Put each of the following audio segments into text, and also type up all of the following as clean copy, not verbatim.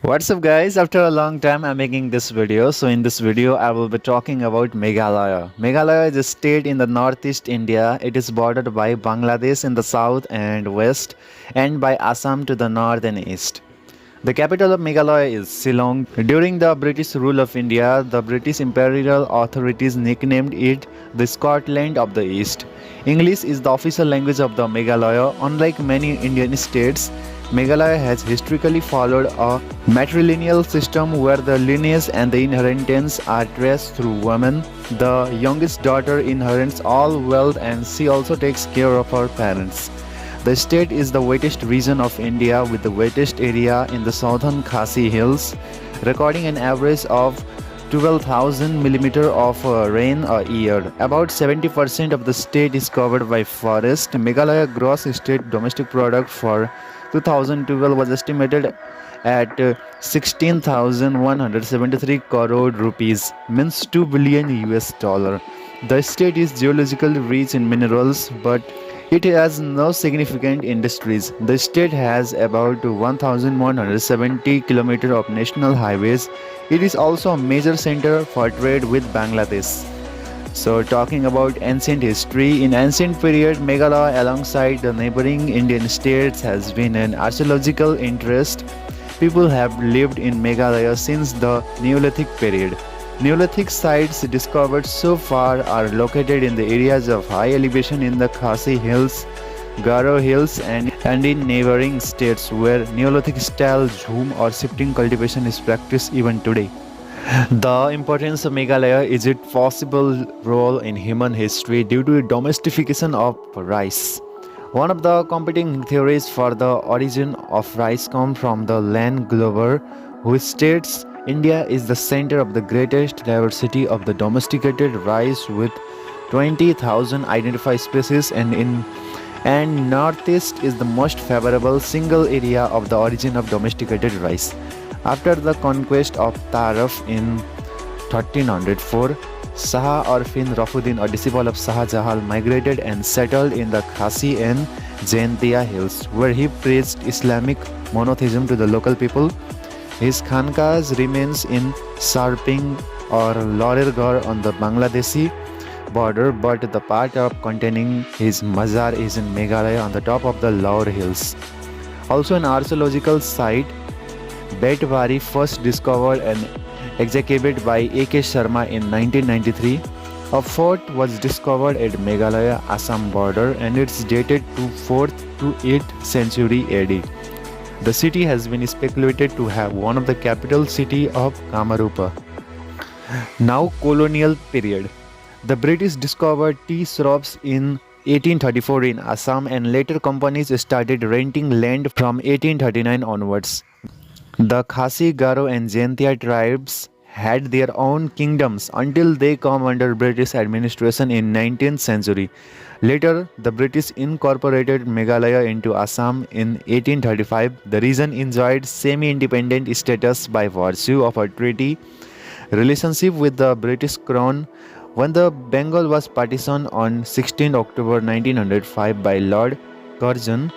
What's up guys, after a long time I'm making this video. So in this video I will be talking about Meghalaya. Meghalaya is a state in the northeast India. It is bordered by Bangladesh in the south and west and by Assam to the north and east. The capital of Meghalaya is Shillong. During the British rule of India, the British imperial authorities nicknamed it the Scotland of the East. English is the official language of the Meghalaya. Unlike many Indian states, Meghalaya has historically followed a matrilineal system where the lineage and the inheritance are traced through women. The youngest daughter inherits all wealth and she also takes care of her parents. The state is the wettest region of India with the wettest area in the southern Khasi Hills, recording an average of 12,000 mm of rain a year. About 70% of the state is covered by forest. Meghalaya gross state domestic product for 2012 was estimated at 16,173 crore rupees, means 2 billion US dollar. The state is geologically rich in minerals, but it has no significant industries. The state has about 1,170 km of national highways. It is also a major center for trade with Bangladesh. So talking about ancient history, in ancient period, Meghalaya alongside the neighboring Indian states has been an archaeological interest. People have lived in Meghalaya since the Neolithic period. Neolithic sites discovered so far are located in the areas of high elevation in the Khasi Hills, Garo Hills and in neighboring states where Neolithic style jhum or shifting cultivation is practiced even today. The importance of Meghalaya is its possible role in human history due to domestication of rice. One of the competing theories for the origin of rice comes from the land Glover, who states India is the center of the greatest diversity of the domesticated rice with 20,000 identified species and northeast is the most favorable single area of the origin of domesticated rice. After the conquest of Taraf in 1304, Shah Arfin Rafuddin, a disciple of Shah Jahan, migrated and settled in the Khasi and Jaintia hills, where he preached Islamic monotheism to the local people. His Khankas remains in Sarping or Lorergarh on the Bangladeshi border, but the part of containing his mazar is in Meghalaya on the top of the Laur hills. Also an archaeological site, Betwari first discovered and excavated by A.K. Sharma in 1993. A fort was discovered at Meghalaya Assam border and it's dated to 4th to 8th century AD. The city has been speculated to have one of the capital city of Kamarupa. Now colonial period. The British discovered tea shrubs in 1834 in Assam and later companies started renting land from 1839 onwards. The Khasi, Garo and Jaintia tribes had their own kingdoms until they come under British administration in 19th century. Later, the British incorporated Meghalaya into Assam in 1835. The region enjoyed semi-independent status by virtue of a treaty relationship with the British Crown. When the Bengal was partitioned on 16 October 1905 by Lord Curzon,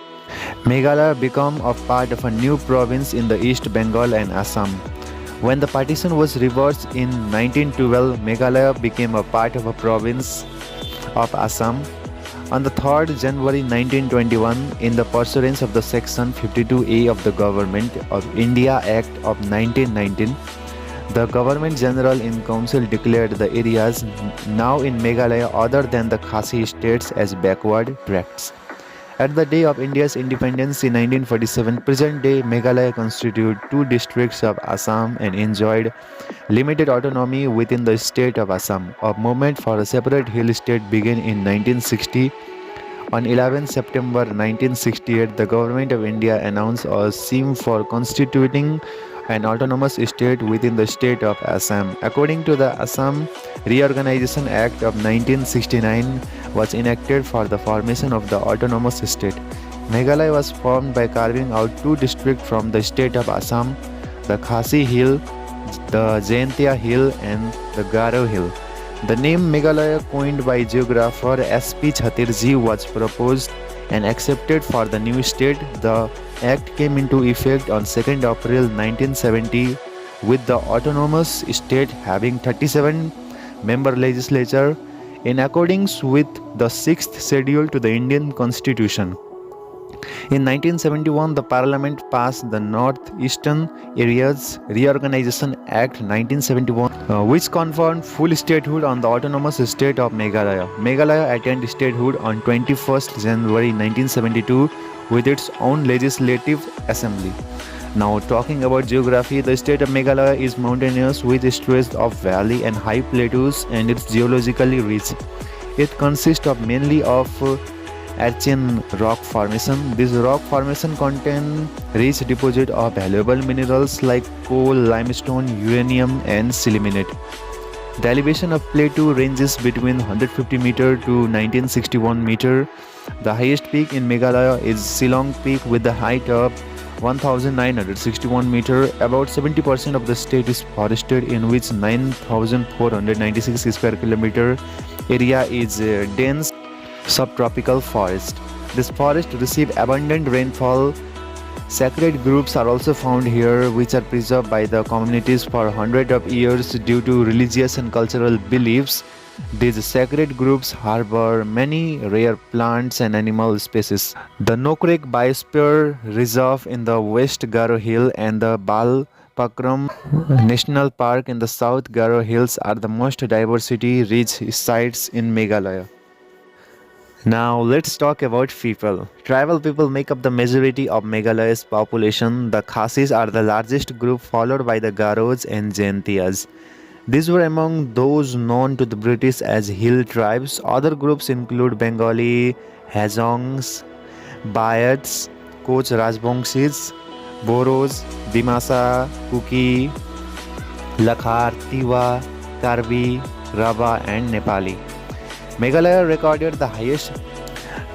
Meghalaya became a part of a new province in the East Bengal and Assam. When the partition was reversed in 1912, Meghalaya became a part of a province of Assam. On the 3rd January 1921, in the pursuance of the Section 52A of the Government of India Act of 1919, the Government General in Council declared the areas now in Meghalaya other than the Khasi states as backward tracts. At the day of India's independence in 1947, present-day Meghalaya constituted two districts of Assam and enjoyed limited autonomy within the state of Assam. A movement for a separate hill state began in 1960. On 11 September 1968, the Government of India announced a scheme for constituting an autonomous state within the state of Assam. According to the Assam Reorganization Act of 1969 was enacted for the formation of the autonomous state. Meghalaya was formed by carving out two districts from the state of Assam, the Khasi Hill, the Jaintia Hill and the Garo Hill. The name Meghalaya, coined by geographer S.P. Chatterjee, was proposed and accepted for the new state. The Act came into effect on 2nd April 1970 with the autonomous state having 37 member legislature in accordance with the 6th schedule to the Indian Constitution. In 1971, the Parliament passed the Northeastern Areas Reorganization Act 1971, which conferred full statehood on the autonomous state of Meghalaya. Meghalaya attained statehood on 21st January 1972 with its own legislative assembly. Now, talking about geography, the state of Meghalaya is mountainous with stretches of valley and high plateaus, and it's geologically rich. It consists of mainly of Archean rock formation. This rock formation contain rich deposit of valuable minerals like coal, limestone, uranium, and sillimanite. The elevation of plateau ranges between 150 meter to 1961 meter. The highest peak in Meghalaya is Shillong Peak with the height of 1961 meter. About 70% of the state is forested, in which 9496 square kilometer area is dense subtropical forest. This forest receives abundant rainfall. Sacred groves are also found here, which are preserved by the communities for hundreds of years due to religious and cultural beliefs. These sacred groves harbor many rare plants and animal species. The Nokrek Biosphere Reserve in the West Garo Hill and the Balpakram National Park in the South Garo Hills are the most diversity-rich sites in Meghalaya. Now let's talk about people. Tribal people make up the majority of Meghalaya's population. The Khasis are the largest group, followed by the Garos and Jaintias. These were among those known to the British as hill tribes. Other groups include Bengali, Hajongs, Bayats, Koch Rajbongshis, Boros, Dimasa, Kuki, Lakhar, Tiwa, Karbi, Raba, and Nepali. Meghalaya recorded the highest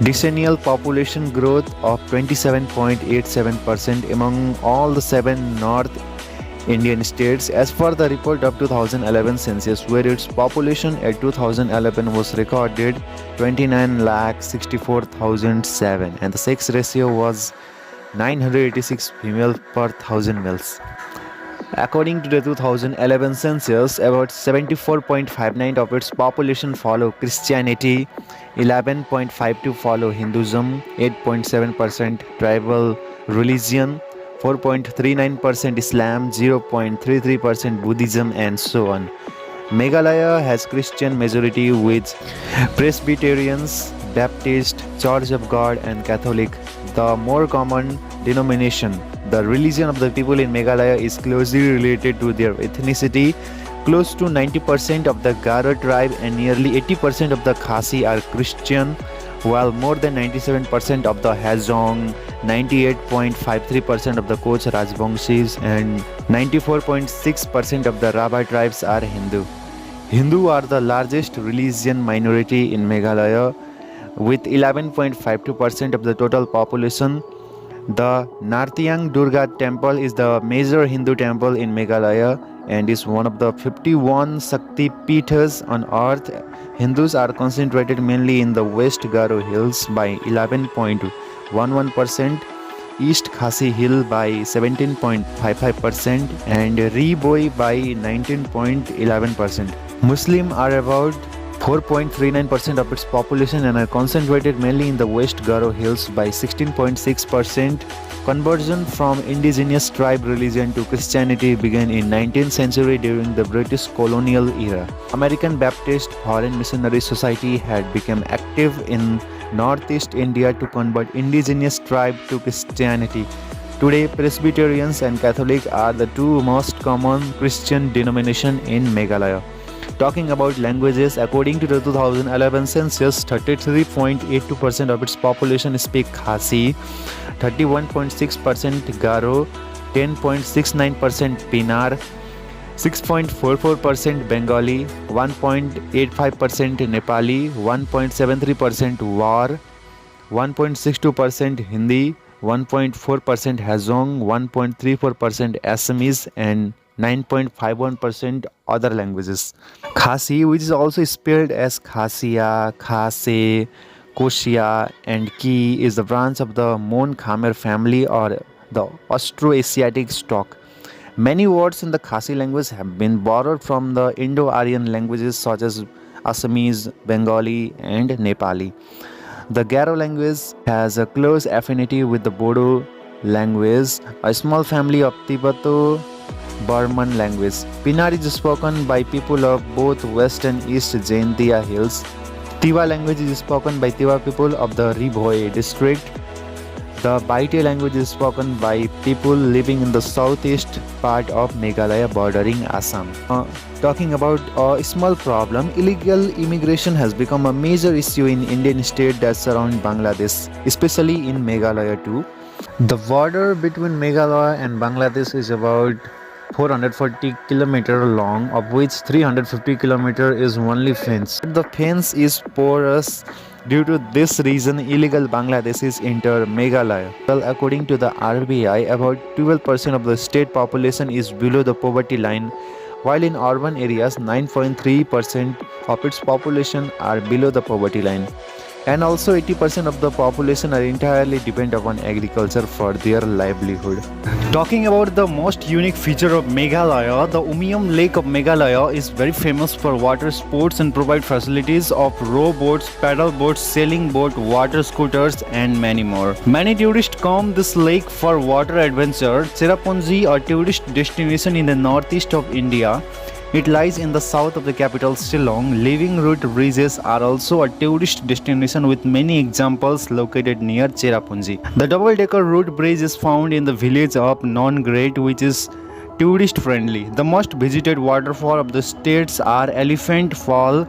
decennial population growth of 27.87% among all the 7 North Indian states as per the report of 2011 census, where its population at 2011 was recorded 29,64,007 and the sex ratio was 986 female per 1000 males. According to the 2011 census, about 74.59% of its population follow Christianity, 11.52% follow Hinduism, 8.7% tribal religion, 4.39% Islam, 0.33% Buddhism, and so on. Meghalaya has Christian majority with Presbyterians, Baptist, Church of God, and Catholic, the more common denomination. The religion of the people in Meghalaya is closely related to their ethnicity. Close to 90% of the Garo tribe and nearly 80% of the Khasi are Christian, while more than 97% of the Hajong, 98.53% of the Koch Rajbongshis, and 94.6% of the Rabha tribes are Hindu. Hindu are the largest religion minority in Meghalaya, with 11.52% of the total population. The Nartiyang Durga temple is the major Hindu temple in Meghalaya and is one of the 51 Shakti Peethas on earth. Hindus are concentrated mainly in the West Garo Hills by 11.11%, East Khasi Hill by 17.55%, and Reboi by 19.11%. Muslims are about 4.39% of its population and are concentrated mainly in the West Garo Hills by 16.6%. Conversion from indigenous tribe religion to Christianity began in 19th century during the British colonial era. American Baptist Foreign Missionary Society had become active in Northeast India to convert indigenous tribe to Christianity. Today, Presbyterians and Catholic are the two most common Christian denominations in Meghalaya. Talking about languages, according to the 2011 census, 33.82% of its population speak Khasi, 31.6% Garo, 10.69% Pinar, 6.44% Bengali, 1.85% Nepali, 1.73% War, 1.62% Hindi, 1.4% Hajong, 1.34% Assamese, and 9.51% other languages. Khasi, which is also spelled as Khasia, Khase, Koshia, and Ki is the branch of the Mon Khmer family or the Austroasiatic stock. Many words in the Khasi language have been borrowed from the Indo-Aryan languages such as Assamese, Bengali, and Nepali. The Garo language has a close affinity with the Bodo language, a small family of Tibeto-Burman language. Pinar is spoken by people of both West and East Jaintia hills. Tiwa language is spoken by Tiwa people of the Ribhoi district. The Baite language is spoken by people living in the southeast part of Meghalaya bordering Assam. Talking about a small problem, illegal immigration has become a major issue in Indian states that surround Bangladesh, especially in Meghalaya too. The border between Meghalaya and Bangladesh is about 440 km long, of which 350 km is only fence. The fence is porous. Due to this reason, illegal Bangladeshis enter Meghalaya. Well, according to the RBI, about 12% of the state population is below the poverty line, while in urban areas, 9.3% of its population are below the poverty line. And also 80% of the population are entirely dependent upon agriculture for their livelihood. Talking about the most unique feature of Meghalaya, the Umiam Lake of Meghalaya is very famous for water sports and provide facilities of row boats, paddle boats, sailing boat, water scooters and many more. Many tourists come this lake for water adventure. Cherrapunji, a tourist destination in the northeast of India, it lies in the south of the capital Shillong. Living root bridges are also a tourist destination with many examples located near Cherrapunji. The double-decker root bridge is found in the village of Nongret, which is tourist friendly. The most visited waterfall of the states are Elephant Fall,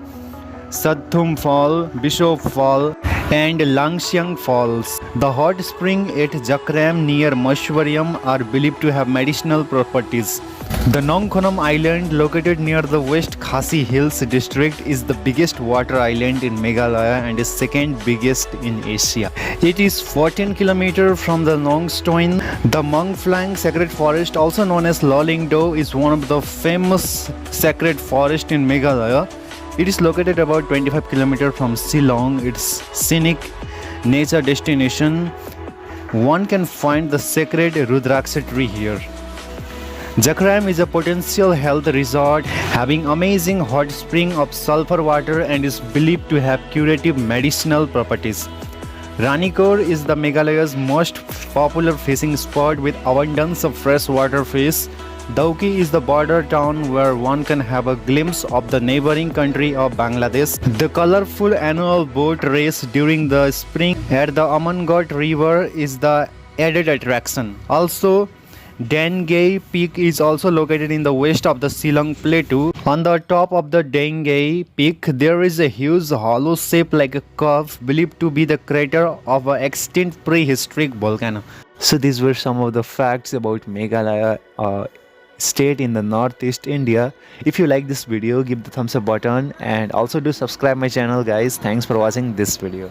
Sathum Fall, Bishop Fall and Langsyang Falls. The hot spring at Jakram near Mashwariam are believed to have medicinal properties. The Nongkhonam Island, located near the West Khasi Hills district, is the biggest water island in Meghalaya and is second biggest in Asia. It is 14 km from the Nongstoin. The Mangflang Sacred Forest, also known as Lolingdo, is one of the famous sacred forests in Meghalaya. It is located about 25 km from Shillong. Its scenic nature destination. One can find the sacred Rudraksha tree here. Jakram is a potential health resort having amazing hot spring of sulfur water and is believed to have curative medicinal properties. Ranikor is the Meghalaya's most popular fishing spot with abundance of freshwater fish. Dauki is the border town where one can have a glimpse of the neighboring country of Bangladesh. The colorful annual boat race during the spring at the Amangot River is the added attraction. Also, Dengay Peak is also located in the west of the Shillong Plateau. On the top of the Dengay Peak, there is a huge hollow shape like a curve believed to be the crater of an extinct prehistoric volcano. So these were some of the facts about Meghalaya state in the northeast India. If you like this video, give the thumbs up button and also do subscribe my channel guys. Thanks for watching this video.